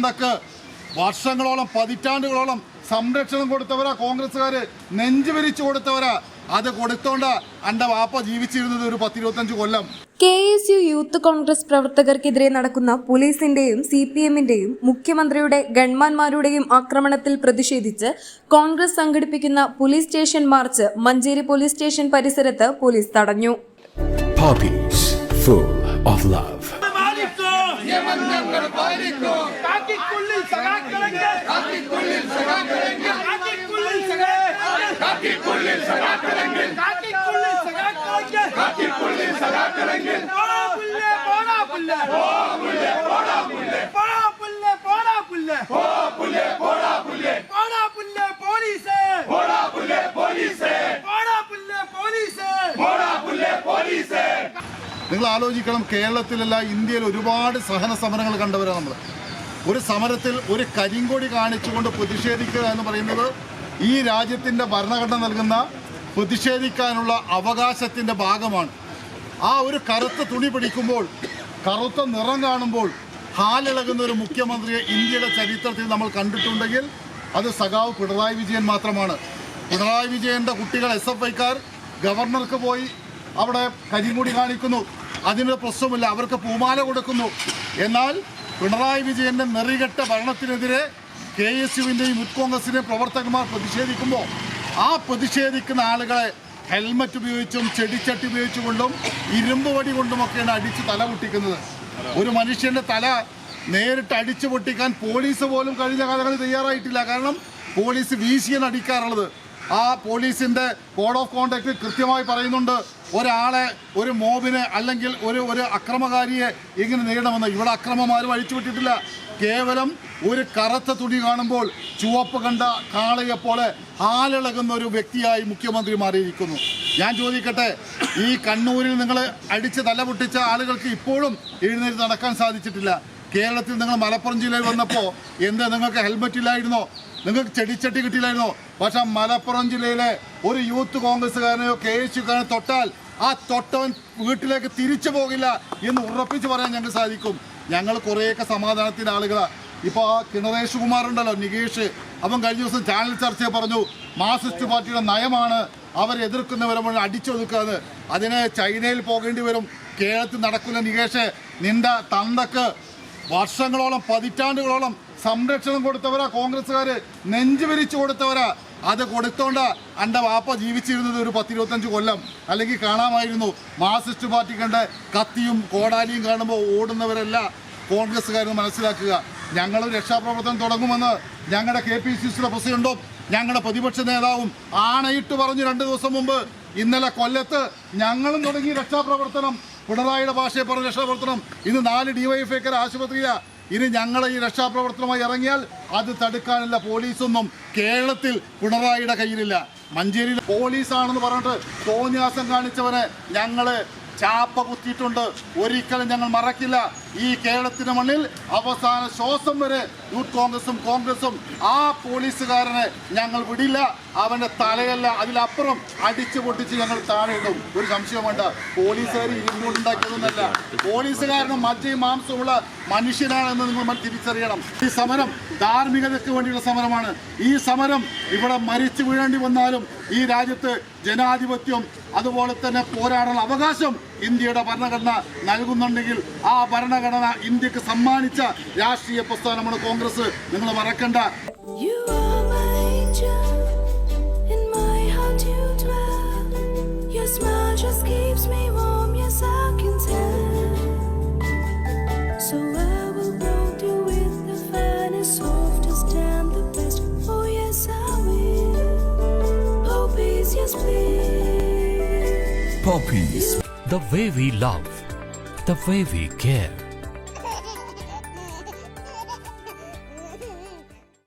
തന്തക്ക് വർഷങ്ങളോളം പതിറ്റാണ്ടുകളോളം സംരക്ഷണം കൊടുത്തവരാ കോൺഗ്രസ്സുകാര്, നെഞ്ചു വിരിച്ചു കൊടുത്തവരാ. അത് കൊടുത്തോണ്ട് എൻ്റെ വാപ്പ ജീവിച്ചിരുന്നത് ഒരു 10-25 കൊല്ലം. KSU യൂത്ത് കോൺഗ്രസ് പ്രവർത്തകർക്കെതിരെ നടക്കുന്ന പോലീസിന്റെയും CPMന്റെയും മുഖ്യമന്ത്രിയുടെ ഗൺമാന്മാരുടെയും ആക്രമണത്തിൽ പ്രതിഷേധിച്ച് കോൺഗ്രസ് സംഘടിപ്പിക്കുന്ന police station March Manjeri police station പരിസരത്ത് പോലീസ് തടഞ്ഞു. Poppies full of love. നിങ്ങൾ ആലോചിക്കണം, കേരളത്തിലല്ല ഇന്ത്യയിൽ ഒരുപാട് സഹന സമരങ്ങൾ കണ്ടവരാണ് നമ്മൾ. ഒരു സമരത്തിൽ ഒരു കരിങ്കൊടി കാണിച്ചുകൊണ്ട് പ്രതിഷേധിക്കുക എന്ന് പറയുന്നത് ഈ രാജ്യത്തിൻ്റെ ഭരണഘടന നൽകുന്ന പ്രതിഷേധിക്കാനുള്ള അവകാശത്തിൻ്റെ ഭാഗമാണ്. ആ ഒരു കറുത്ത തുണി പിടിക്കുമ്പോൾ, കറുത്ത നിറം കാണുമ്പോൾ ഹാലിളകുന്ന ഒരു മുഖ്യമന്ത്രിയെ ഇന്ത്യയുടെ ചരിത്രത്തിൽ നമ്മൾ കണ്ടിട്ടുണ്ടെങ്കിൽ അത് സഖാവ് പിണറായി വിജയൻ മാത്രമാണ്. പിണറായി വിജയൻ്റെ കുട്ടികൾ SFIക്കാർ ഗവർണർക്ക് പോയി അവിടെ കരിങ്കൊടി കാണിക്കുന്നു, അതിനൊരു പ്രശ്നമില്ല, അവർക്ക് പൂമാല കൊടുക്കുന്നു. എന്നാൽ പിണറായി വിജയൻ്റെ നെറികെട്ട ഭരണത്തിനെതിരെ KSUവിൻ്റെയും യൂത്ത് കോൺഗ്രസിൻ്റെയും പ്രവർത്തകന്മാർ പ്രതിഷേധിക്കുമ്പോൾ ആ പ്രതിഷേധിക്കുന്ന ആളുകളെ ഹെൽമറ്റ് ഉപയോഗിച്ചും ചെടിച്ചട്ടി ഉപയോഗിച്ചുകൊണ്ടും ഇരുമ്പ് വടി കൊണ്ടുമൊക്കെയാണ് അടിച്ച് തല പൊട്ടിക്കുന്നത്. ഒരു മനുഷ്യൻ്റെ തല നേരിട്ട് അടിച്ചു പൊട്ടിക്കാൻ പോലീസ് പോലും കഴിഞ്ഞ കാലങ്ങളിൽ തയ്യാറായിട്ടില്ല. കാരണം പോലീസ് വീശിയാണ് അടിക്കാറുള്ളത്. ആ പോലീസിൻ്റെ കോഡ് ഓഫ് കോണ്ടക്ട് കൃത്യമായി പറയുന്നുണ്ട്, ഒരാളെ, ഒരു മോബിനെ അല്ലെങ്കിൽ ഒരു അക്രമകാരിയെ ഇങ്ങനെ നേരിടണമെന്ന്. ഇവിടെ അക്രമമാരും അഴിച്ചുവിട്ടിട്ടില്ല. കേവലം ഒരു കറുത്ത തുണി കാണുമ്പോൾ ചുവപ്പ് കണ്ട കാളയെപ്പോലെ ഹാലിളകുന്ന ഒരു വ്യക്തിയായി മുഖ്യമന്ത്രി മാറിയിരിക്കുന്നു. ഞാൻ ചോദിക്കട്ടെ, ഈ കണ്ണൂരിൽ നിങ്ങൾ അടിച്ച് തല പൊട്ടിച്ച ആളുകൾക്ക് ഇപ്പോഴും എഴുന്നേറ്റ് നടക്കാൻ സാധിച്ചിട്ടില്ല. കേരളത്തിൽ നിങ്ങൾ മലപ്പുറം ജില്ലയിൽ വന്നപ്പോൾ എന്താ നിങ്ങൾക്ക് ഹെൽമറ്റ് ഇല്ലായിരുന്നോ? നിങ്ങൾക്ക് ചെടിച്ചട്ടി കിട്ടിയില്ലായിരുന്നോ? പക്ഷെ മലപ്പുറം ജില്ലയിലെ ഒരു യൂത്ത് കോൺഗ്രസ്സുകാരനെയോ KSUക്കാരനെ തൊട്ടാൽ ആ തൊട്ടവൻ വീട്ടിലേക്ക് തിരിച്ചു പോകില്ല എന്ന് ഉറപ്പിച്ച് പറയാൻ ഞങ്ങൾക്ക് സാധിക്കും. ഞങ്ങൾ കുറേയൊക്കെ സമാധാനത്തിൻ്റെ ആളുകളാണ്. ഇപ്പോൾ ആ കിണറേഷ് കുമാർ ഉണ്ടല്ലോ, നികേഷ്, അവൻ കഴിഞ്ഞ ദിവസം ചാനൽ ചർച്ചയെ പറഞ്ഞു മാർക്സിസ്റ്റ് പാർട്ടിയുടെ നയമാണ് അവരെതിർക്കുന്നവരെ മുഴുവൻ അടിച്ചൊതുക്കാന്ന്. അതിന് ചൈനയിൽ പോകേണ്ടി വരും, കേരളത്തിൽ നടക്കുന്ന. നികേഷ്, നിന്റെ തന്തക്ക് വർഷങ്ങളോളം പതിറ്റാണ്ടുകളോളം സംരക്ഷണം കൊടുത്തവരാ കോൺഗ്രസ്സുകാർ, നെഞ്ചു വിരിച്ചു കൊടുത്തവരാ. അത് കൊടുത്തോണ്ട് എൻ്റെ വാപ്പ ജീവിച്ചിരുന്നത് ഒരു 10-25 കൊല്ലം. അല്ലെങ്കിൽ കാണാമായിരുന്നു. മാർക്സിസ്റ്റ് പാർട്ടി കണ്ട് കത്തിയും കോടാലിയും കാണുമ്പോൾ ഓടുന്നവരല്ല കോൺഗ്രസ്സുകാരെന്ന് മനസ്സിലാക്കുക. ഞങ്ങൾ രക്ഷാപ്രവർത്തനം തുടങ്ങുമെന്ന് ഞങ്ങളുടെ KPCCയുടെ പ്രസിഡന്റും ഞങ്ങളുടെ പ്രതിപക്ഷ നേതാവും ആണയിട്ട് പറഞ്ഞു 2 ദിവസം മുമ്പ്. ഇന്നലെ കൊല്ലത്ത് ഞങ്ങളും തുടങ്ങി രക്ഷാപ്രവർത്തനം. പിണറായിയുടെ ഭാഷയെ പറഞ്ഞ രക്ഷാപ്രവർത്തനം. ഇന്ന് 4 DYFIക്കാർ ആശുപത്രിയിലാണ്. ഇനി ഞങ്ങൾ ഈ രക്ഷാപ്രവർത്തനമായി ഇറങ്ങിയാൽ അത് തടുക്കാനുള്ള പോലീസൊന്നും കേരളത്തിൽ പിണറായിയുടെ കയ്യിലില്ല. മഞ്ചേരിയിൽ പോലീസാണെന്ന് പറഞ്ഞിട്ട് തോന്നിയാസം കാണിച്ചവനെ ഞങ്ങൾ ചാപ്പ കുത്തിയിട്ടുണ്ട്. ഒരിക്കലും ഞങ്ങൾ മറക്കില്ല. ഈ കേരളത്തിൻ്റെ മണ്ണിൽ അവസാന ശ്വാസം വരെ യൂത്ത് കോൺഗ്രസും ആ പോലീസുകാരനെ ഞങ്ങൾ വിടില്ല. അവൻ്റെ തലയല്ല, അതിലപ്പുറം അടിച്ചു പൊട്ടിച്ച് ഞങ്ങൾ താഴെ ഇടും. ഒരു സംശയം വേണ്ട. പോലീസുകാർ ഇരുന്നുണ്ടാക്കിയതൊന്നല്ല. പോലീസുകാരനും മജ്ജയും മാംസമുള്ള മനുഷ്യനാണെന്ന് നിങ്ങൾ തിരിച്ചറിയണം. ഈ സമരം ധാർമ്മികതയ്ക്ക് വേണ്ടിയുള്ള സമരമാണ്. ഈ സമരം ഇവിടെ മരിച്ചു വീഴേണ്ടി വന്നാലും ഈ രാജ്യത്ത് ജനാധിപത്യം അതുപോലെ തന്നെ പോരാടാനുള്ള അവകാശം ഇന്ത്യയുടെ ഭരണഘടന നൽകുന്നുണ്ടെങ്കിൽ ആ ഭരണഘടന ഇന്ത്യക്ക് സമ്മാനിച്ച രാഷ്ട്രീയ പ്രസ്ഥാനമാണ് കോൺഗ്രസ്. നിങ്ങൾ മറക്കണ്ട. Poppies, the way we love, the way we care.